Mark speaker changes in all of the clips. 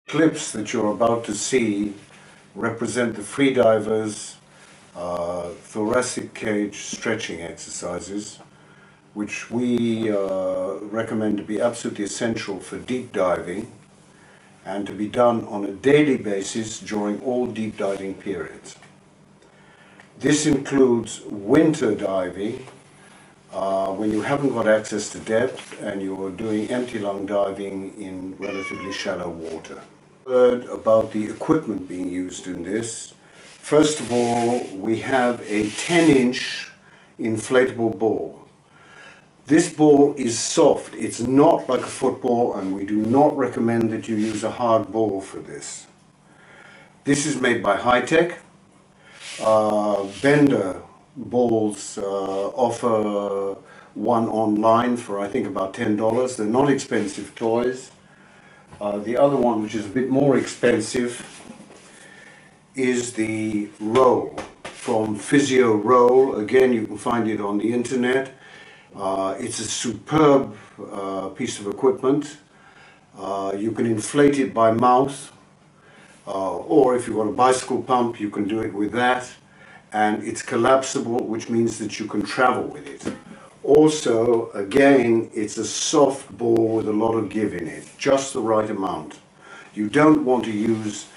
Speaker 1: Clips that you're about to see represent the freedivers' thoracic cage stretching exercises, which we recommend to be absolutely essential for deep diving and to be done on a daily basis during all deep diving periods. This includes winter diving, when you haven't got access to depth and you're doing empty lung diving in relatively shallow water. Word about the equipment being used in this. First of all, we have a 10-inch inflatable ball. This ball is soft. It's not like a football, and we do not recommend that you use a hard ball for this. This is made by Hi-Tech. Bender balls offer one online for I think about $10. They're not expensive toys. The other one, which is a bit more expensive, is the roll from Physio Roll. Again, you can find it on the internet. It's a superb piece of equipment. You can inflate it by mouth, or if you've got a bicycle pump, you can do it with that. And it's collapsible, which means that you can travel with it. Also, again, it's a soft ball with a lot of give in it, just the right amount. You don't want to use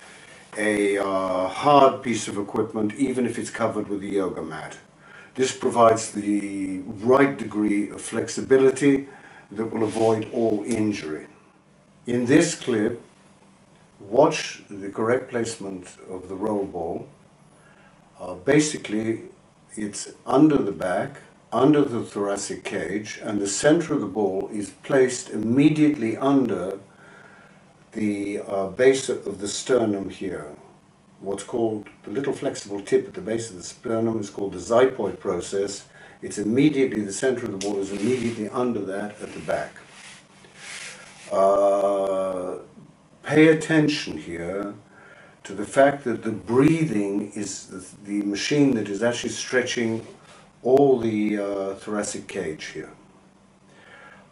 Speaker 1: a hard piece of equipment, even if it's covered with a yoga mat. This provides the right degree of flexibility that will avoid all injury. In this clip, watch the correct placement of the roll ball. Basically, it's under the back, under the thoracic cage, and the center of the ball is placed immediately under the base of the sternum here. What's called the little flexible tip at the base of the sternum is called the xiphoid process. It's immediately, the center of the ball is immediately under that at the back. Pay attention here to the fact that the breathing is the machine that is actually stretching all the thoracic cage here.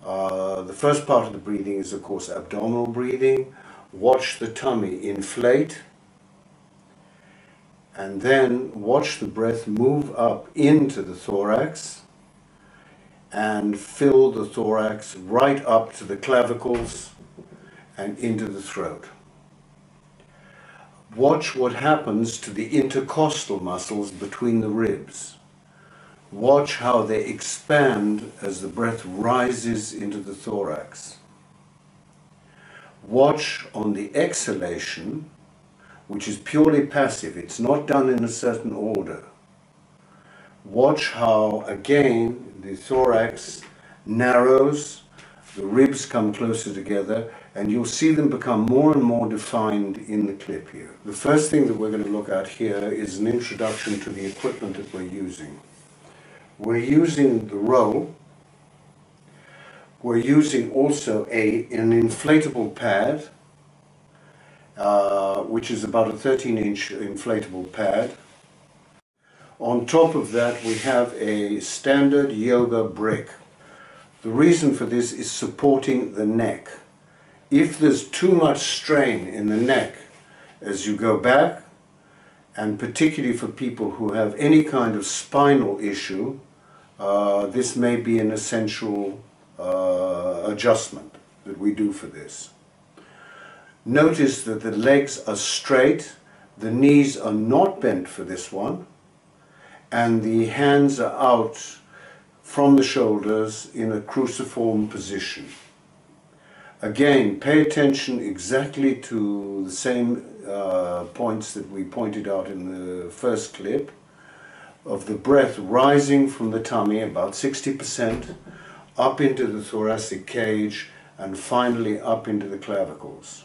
Speaker 1: The first part of the breathing is, of course, abdominal breathing. Watch the tummy inflate, and then watch the breath move up into the thorax and fill the thorax right up to the clavicles and into the throat. Watch what happens to the intercostal muscles between the ribs. Watch how they expand as the breath rises into the thorax. Watch on the exhalation, which is purely passive. It's not done in a certain order. Watch how, again, the thorax narrows, the ribs come closer together, and you'll see them become more and more defined in the clip here. The first thing that we're going to look at here is an introduction to the equipment that we're using. We're using the roll. We're using also an inflatable pad, which is about a 13-inch inflatable pad. On top of that, we have a standard yoga brick. The reason for this is supporting the neck. If there's too much strain in the neck as you go back, and particularly for people who have any kind of spinal issue, this may be an essential adjustment that we do for this. Notice that the legs are straight, the knees are not bent for this one, and the hands are out from the shoulders in a cruciform position. Again, pay attention exactly to the same points that we pointed out in the first clip, of the breath rising from the tummy, about 60%, up into the thoracic cage, and finally up into the clavicles.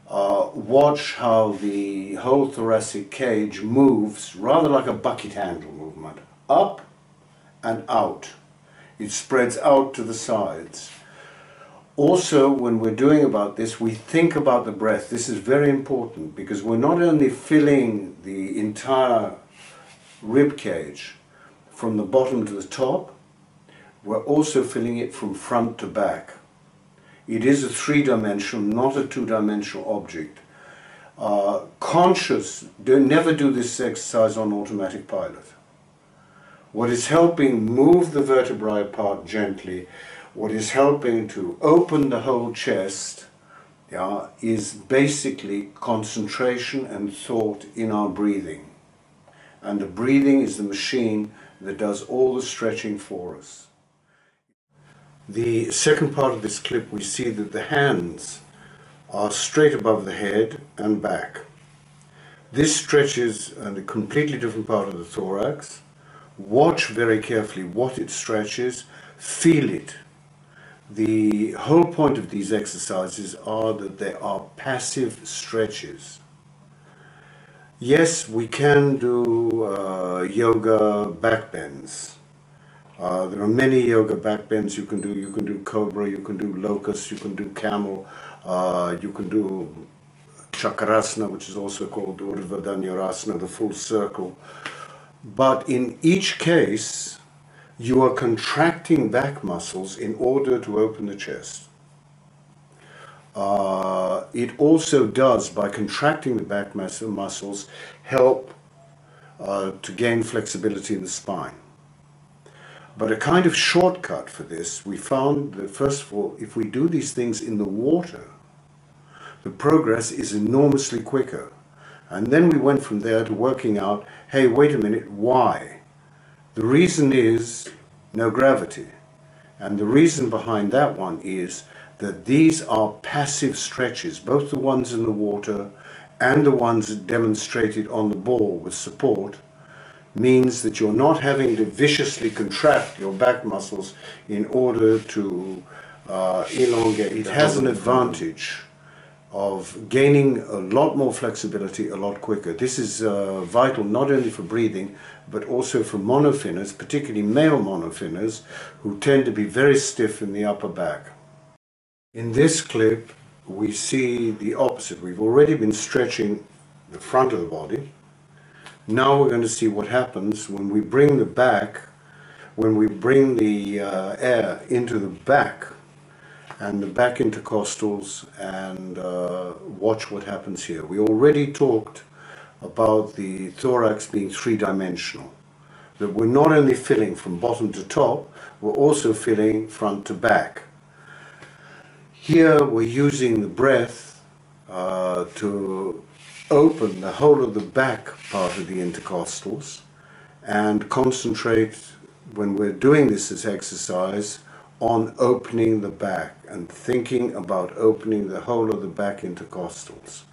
Speaker 1: Watch how the whole thoracic cage moves, rather like a bucket handle movement, up and out. It spreads out to the sides. Also, when we're doing about this, we think about the breath. This is very important because we're not only filling the entire rib cage from the bottom to the top, we're also filling it from front to back. It is a three-dimensional, not a two-dimensional object. Never do this exercise on automatic pilot. What is helping move the vertebrae apart gently, what is helping to open the whole chest, is basically concentration and thought in our breathing. And the breathing is the machine that does all the stretching for us. The second part of this clip, we see that the hands are straight above the head and back. This stretches a completely different part of the thorax. Watch very carefully what it stretches, feel it. The whole point of these exercises are that they are passive stretches. Yes, we can do yoga back bends. There are many yoga back bends you can do. You can do cobra, you can do locust, you can do camel, you can do chakrasana, which is also called Urdhva Dhanurasana, the full circle. But in each case, you are contracting back muscles in order to open the chest. It also does, by contracting the back muscles, help to gain flexibility in the spine. But a kind of shortcut for this, we found that first of all, if we do these things in the water, the progress is enormously quicker. And then we went from there to working out, hey, wait a minute, why? The reason is no gravity. And the reason behind that one is that these are passive stretches, both the ones in the water and the ones demonstrated on the ball with support, means that you're not having to viciously contract your back muscles in order to elongate. It has an advantage of gaining a lot more flexibility a lot quicker. This is vital not only for breathing, but also for monofinners, particularly male monofinners, who tend to be very stiff in the upper back. In this clip, we see the opposite. We've already been stretching the front of the body. Now we're going to see what happens when we bring the air into the back and the back intercostals, and watch what happens here. We already talked about the thorax being three-dimensional, that we're not only filling from bottom to top, we're also filling front to back. Here we're using the breath to open the whole of the back part of the intercostals and concentrate, when we're doing this exercise, on opening the back and thinking about opening the whole of the back intercostals.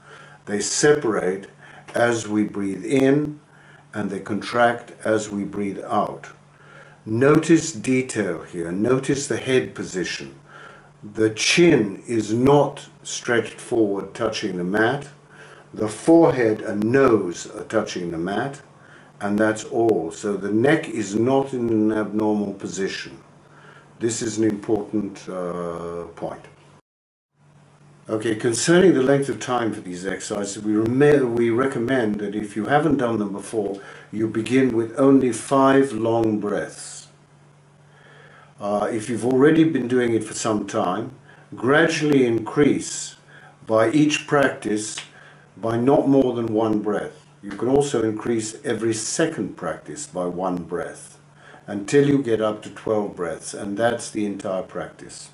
Speaker 1: They separate as we breathe in and they contract as we breathe out. Notice detail here. Notice the head position. The chin is not stretched forward touching the mat. The forehead and nose are touching the mat, and that's all. So the neck is not in an abnormal position. This is an important point. Okay, concerning the length of time for these exercises, we recommend that if you haven't done them before, you begin with only 5 long breaths. If you've already been doing it for some time, gradually increase by each practice by not more than 1 breath. You can also increase every second practice by 1 breath until you get up to 12 breaths, and that's the entire practice.